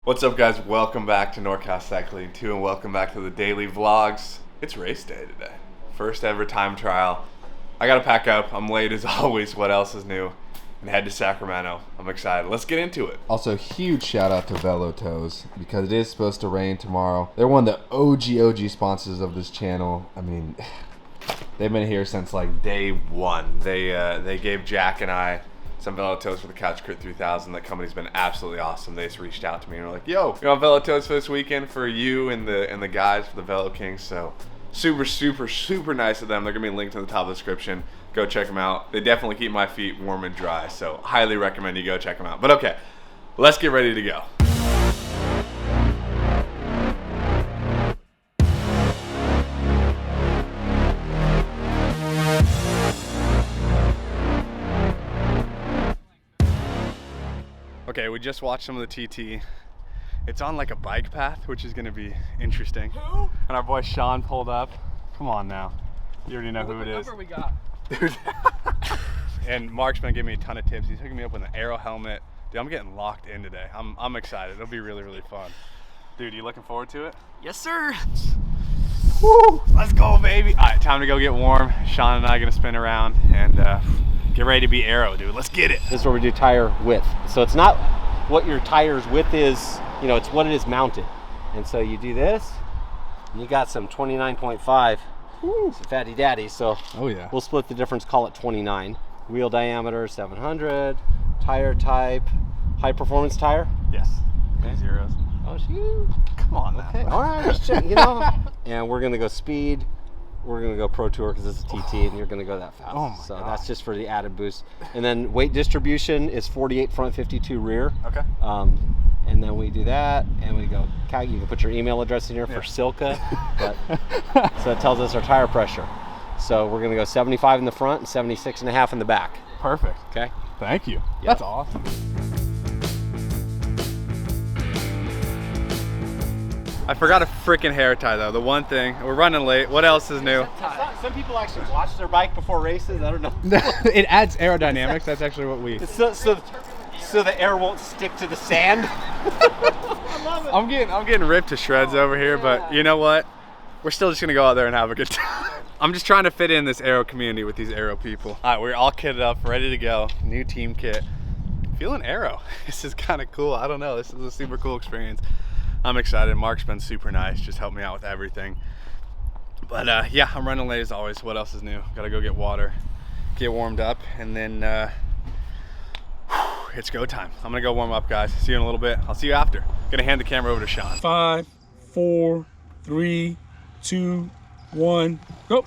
What's up, guys? Welcome back to NorCal Cycling 2 and welcome back to the daily vlogs. It's race day today. First ever time trial. I gotta pack up. I'm late as always. What else is new? And head to Sacramento. I'm excited. Let's get into it. Also, huge shout out to VeloToze because it is supposed to rain tomorrow. They're one of the OG sponsors of this channel. I mean, they've been here since like Day one. They gave Jack and I some VeloToze for the Couch Crit 3000. That company's been absolutely awesome. They just reached out to me and were like, "Yo, you want VeloToze for this weekend for you and the guys for the Velo Kings?" So super nice of them. They're gonna be linked in the top of the description. Go check them out. They definitely keep my feet warm and dry, so highly recommend you go check them out. But okay, let's get ready to go. Okay, we just watched some of the TT. It's on like a bike path, which is gonna be interesting. Who? And our boy Sean pulled up. Come on now. You already know who it is. What we got? Dude. And Mark's been giving me a ton of tips. He's hooking me up with an Aero helmet. Dude, I'm getting locked in today. I'm excited. It'll be really fun. Dude, you looking forward to it? Yes, sir. Woo! Let's go, baby. All right, time to go get warm. Sean and I are gonna spin around and get ready to be Aero, dude. Let's get it. This is where we do tire width. So it's not what your tire's width is, you know, it's what it is mounted. And so you do this, and you got some 29.5, some fatty daddy. So oh yeah, we'll split the difference, call it 29. Wheel diameter 700, tire type, high performance tire. Yes. Okay. Zeros. Oh shoot. Come on now. Okay. All right, just check, you know. And we're gonna go speed. We're gonna go Pro Tour because it's a TT, and you're gonna go that fast. Oh my so God. that's just for the added boost. And then weight distribution is 48 front, 52 rear. Okay. And then we do that, and we go. You can put your email address in here for Silka. So that tells us our tire pressure. So we're gonna go 75 in the front and 76.5 in the back. Perfect. Okay. Thank you. Yep. That's awesome. I forgot a freaking hair tie though. The one thing. We're running late. What else is new? Some people actually watch their bike before races. I don't know. It adds aerodynamics. That's actually what we. So the air won't stick to the sand. I love it. I'm getting ripped to shreds over here, but you know what? We're still just gonna go out there and have a good time. I'm just trying to fit in this Aero community with these Aero people. All right, we're all kitted up, ready to go. New team kit. Feeling Aero. This is kind of cool. I don't know. This is a super cool experience. I'm excited. Mark's been super nice. Just helped me out with everything. But yeah, I'm running late as always. What else is new? Gotta go get water, get warmed up, and then it's go time. I'm gonna go warm up, guys. See you in a little bit. I'll see you after. Gonna hand the camera over to Sean. 5, 4, 3, 2, 1, go.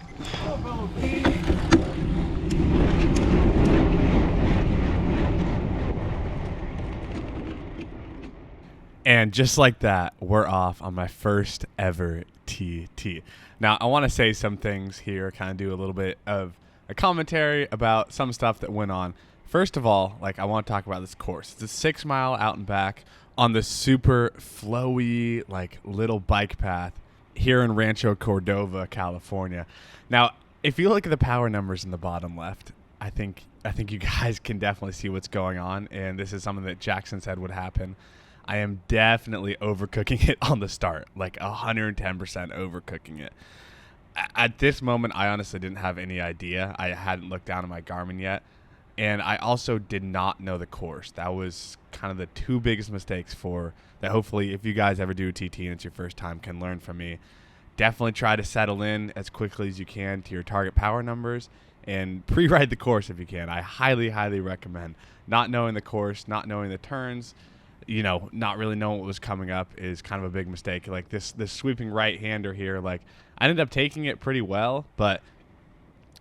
And just like that, we're off on my first ever TT. Now, I want to say some things here, kind of do a little bit of a commentary about some stuff that went on. First of all, like, I want to talk about this course. It's a 6 mile out and back on the super flowy, like, little bike path here in Rancho Cordova, California. Now, if you look at the power numbers in the bottom left, I think you guys can definitely see what's going on, and this is something that Jackson said would happen. I am definitely overcooking it on the start, like 110% overcooking it. At this moment, I honestly didn't have any idea. I hadn't looked down at my Garmin yet, and I also did not know the course. That was kind of the two biggest mistakes for that. Hopefully, if you guys ever do a TT and it's your first time, can learn from me. Definitely try to settle in as quickly as you can to your target power numbers and pre-ride the course if you can. I highly recommend. Not knowing the course, not knowing the turns, you know, not really knowing what was coming up is kind of a big mistake. Like this sweeping right-hander here, like I ended up taking it pretty well, but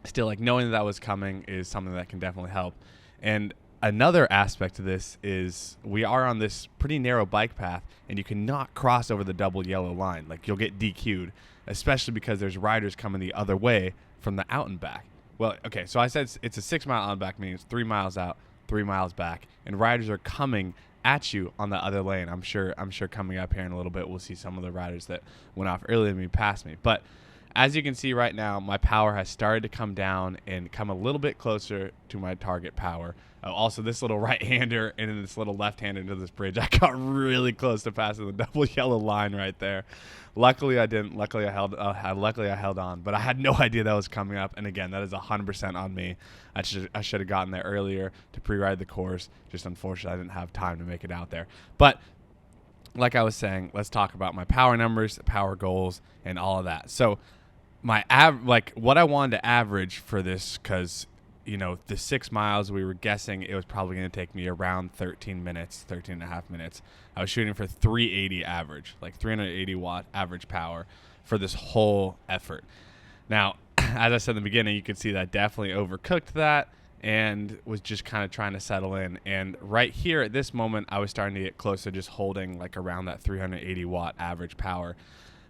still, like, knowing that was coming is something that can definitely help. And another aspect of this is we are on this pretty narrow bike path, and you cannot cross over the double yellow line. Like, you'll get DQ'd, especially because there's riders coming the other way from the out and back. Well, okay, so I said it's a 6 mile out and back, meaning it's 3 miles out, 3 miles back, and riders are coming at you on the other lane. I'm sure coming up here in a little bit we'll see some of the riders that went off earlier than me pass me. But as you can see right now, my power has started to come down and come a little bit closer to my target power. Also, this little right-hander and then this little left-hander into this bridge, I got really close to passing the double yellow line right there. Luckily, I didn't. Luckily, I held on, but I had no idea that was coming up. And again, that is 100% on me. I should have gotten there earlier to pre-ride the course. Just unfortunately, I didn't have time to make it out there. But like I was saying, let's talk about my power numbers, power goals, and all of that. So my what I wanted to average for this, because the 6 miles, we were guessing it was probably going to take me around 13 and a half minutes. I was shooting for 380 average, like 380 watt average power for this whole effort. Now, as I said in the beginning, you could see that I definitely overcooked that and was just kind of trying to settle in. And right here at this moment, I was starting to get close to just holding like around that 380 watt average power.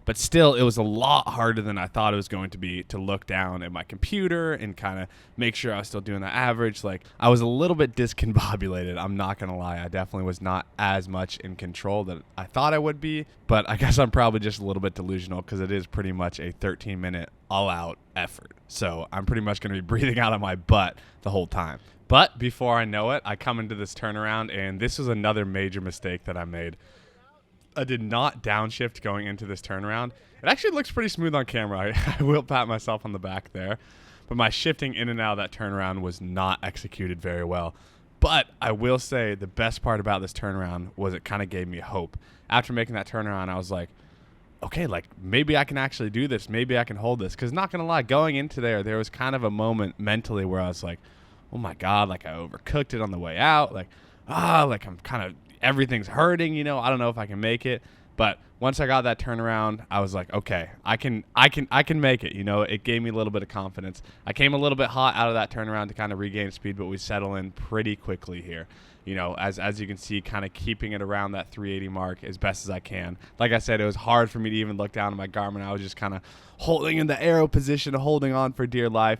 But still, it was a lot harder than I thought it was going to be to look down at my computer and kind of make sure I was still doing the average. Like, I was a little bit discombobulated. I'm not going to lie. I definitely was not as much in control that I thought I would be. But I guess I'm probably just a little bit delusional because it is pretty much a 13-minute all-out effort. So I'm pretty much going to be breathing out of my butt the whole time. But before I know it, I come into this turnaround, and this was another major mistake that I made. I did not downshift going into this turnaround. It actually looks pretty smooth on camera. I will pat myself on the back there. But my shifting in and out of that turnaround was not executed very well. But I will say the best part about this turnaround was it kind of gave me hope. After making that turnaround, I was like, okay, like maybe I can actually do this. Maybe I can hold this. Because not going to lie, going into there was kind of a moment mentally where I was like, oh my God, like I overcooked it on the way out. Like I'm kind of, everything's hurting, I don't know if I can make it. But once I got that turnaround, I was like, okay, I can make it. It gave me a little bit of confidence. I came a little bit hot out of that turnaround to kind of regain speed, but we settle in pretty quickly here. As you can see, kind of keeping it around that 380 mark as best as I can. Like I said, it was hard for me to even look down at my Garmin. I was just kind of holding in the aero position, holding on for dear life.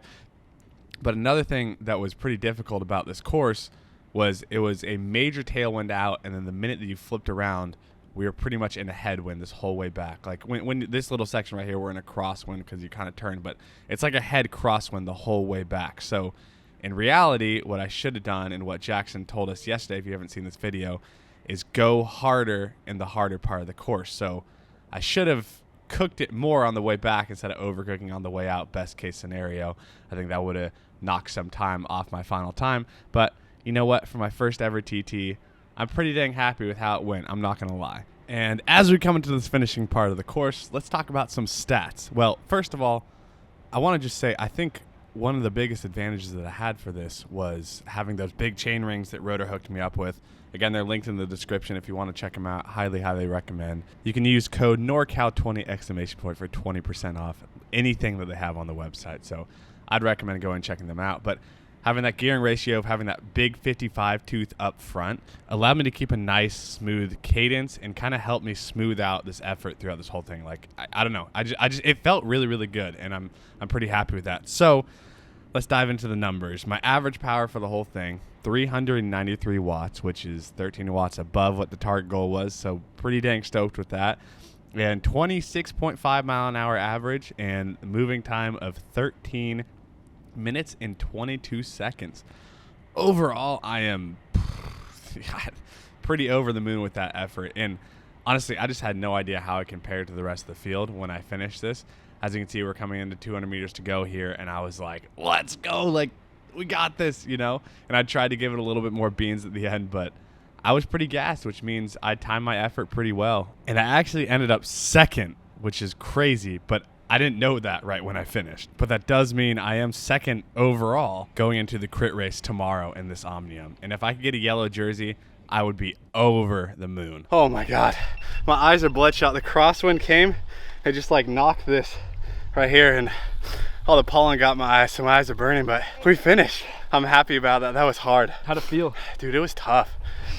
But another thing that was pretty difficult about this course was it was a major tailwind out, and then the minute that you flipped around, we were pretty much in a headwind this whole way back. Like when this little section right here, we're in a crosswind because you kind of turn, but it's like a head crosswind the whole way back. So in reality, what I should have done and what Jackson told us yesterday, if you haven't seen this video, is go harder in the harder part of the course. So I should have cooked it more on the way back instead of overcooking on the way out, best case scenario. I think that would have knocked some time off my final time. But you know what? For my first ever TT, I'm pretty dang happy with how it went. I'm not going to lie. And as we come into this finishing part of the course, let's talk about some stats. Well, first of all, I want to just say I think one of the biggest advantages that I had for this was having those big chain rings that Rotor hooked me up with. Again, they're linked in the description if you want to check them out. Highly, highly recommend. You can use code NORCAL20 for 20% off anything that they have on the website. So I'd recommend going and checking them out. But having that gearing ratio of having that big 55 tooth up front allowed me to keep a nice, smooth cadence and kind of helped me smooth out this effort throughout this whole thing. Like, I don't know. I just it felt really, really good, and I'm pretty happy with that. So let's dive into the numbers. My average power for the whole thing, 393 watts, which is 13 watts above what the target goal was. So pretty dang stoked with that. And 26.5 mile an hour average and moving time of 13 minutes and 22 seconds. Overall, I am pretty over the moon with that effort. And honestly, I just had no idea how it compared to the rest of the field when I finished this. As you can see, we're coming into 200 meters to go here, and I was like, let's go. Like, we got this, And I tried to give it a little bit more beans at the end, but I was pretty gassed, which means I timed my effort pretty well. And I actually ended up second, which is crazy, but I didn't know that right when I finished. But that does mean I am second overall going into the crit race tomorrow in this Omnium. And if I could get a yellow jersey, I would be over the moon. Oh my God. My eyes are bloodshot. The crosswind came, it just like knocked this right here, and all the pollen got my eyes, so my eyes are burning, but we finished. I'm happy about that. That was hard. How'd it feel? Dude, it was tough.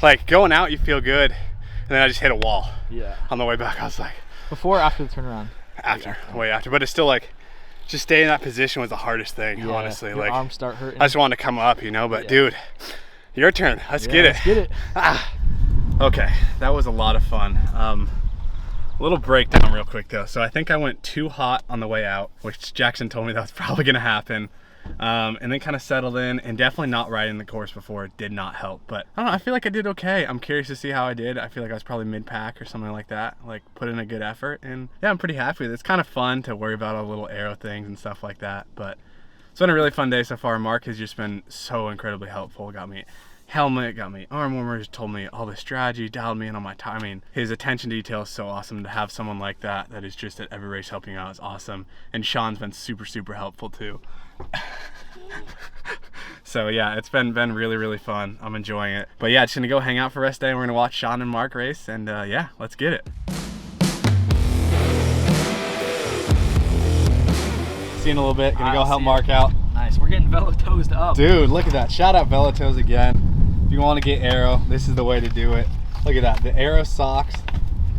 Like, going out, you feel good, and then I just hit a wall. Yeah. On the way back, I was like... Before or after the turnaround? After, way after. But it's still like, just staying in that position was the hardest thing, honestly. Your like, arms start hurting. I just wanted to come up, but dude, your turn. Let's get it. Let's get it. Okay, that was a lot of fun. Little breakdown real quick though. So I think I went too hot on the way out, which Jackson told me that was probably gonna happen. And then kind of settled in, and definitely not riding the course before did not help. But I don't know, I feel like I did okay. I'm curious to see how I did. I feel like I was probably mid-pack or something like that, like put in a good effort, and yeah, I'm pretty happy with it. It's kind of fun to worry about all the little aero things and stuff like that, but it's been a really fun day so far. Mark has just been so incredibly helpful. Got me helmet, got me arm warmers, told me all the strategy, dialed me in on my timing. His attention to detail is so awesome. To have someone like that that is just at every race helping you out is awesome. And Sean's been super helpful too. So yeah, it's been really fun. I'm enjoying it. But yeah, just gonna go hang out for rest day. We're gonna watch Sean and Mark race, and yeah, let's get it. See you in a little bit. Gonna go help Mark out. Nice, we're getting VeloTozed up. Dude, look at that. Shout out VeloToze again. If you want to get aero, this is the way to do it. Look at that, the aero socks,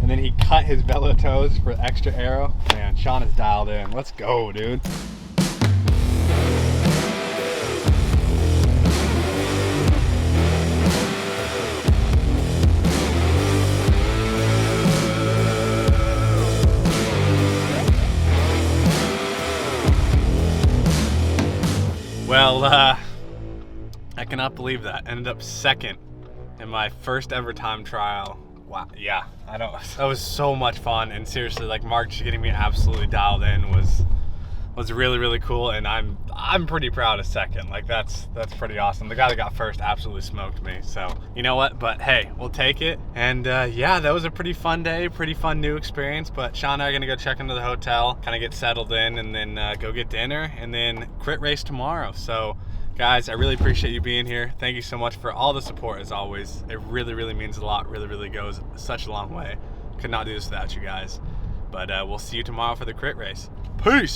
and then he cut his VeloToze for extra aero. Man, Sean is dialed in. Let's go, dude. Well, I cannot believe that. Ended up second in my first ever time trial. Wow, yeah, that was so much fun, and seriously, like Mark just getting me absolutely dialed in was really cool, and I'm pretty proud of second. Like that's pretty awesome. The guy that got first absolutely smoked me, so you know what, but hey, we'll take it. And yeah, that was a pretty fun day, pretty fun new experience. But Sean and I are gonna go check into the hotel, kind of get settled in, and then go get dinner, and then crit race tomorrow. So guys, I really appreciate you being here. Thank you so much for all the support as always. It really means a lot, really goes such a long way. Could not do this without you guys. But we'll see you tomorrow for the crit race. Peace.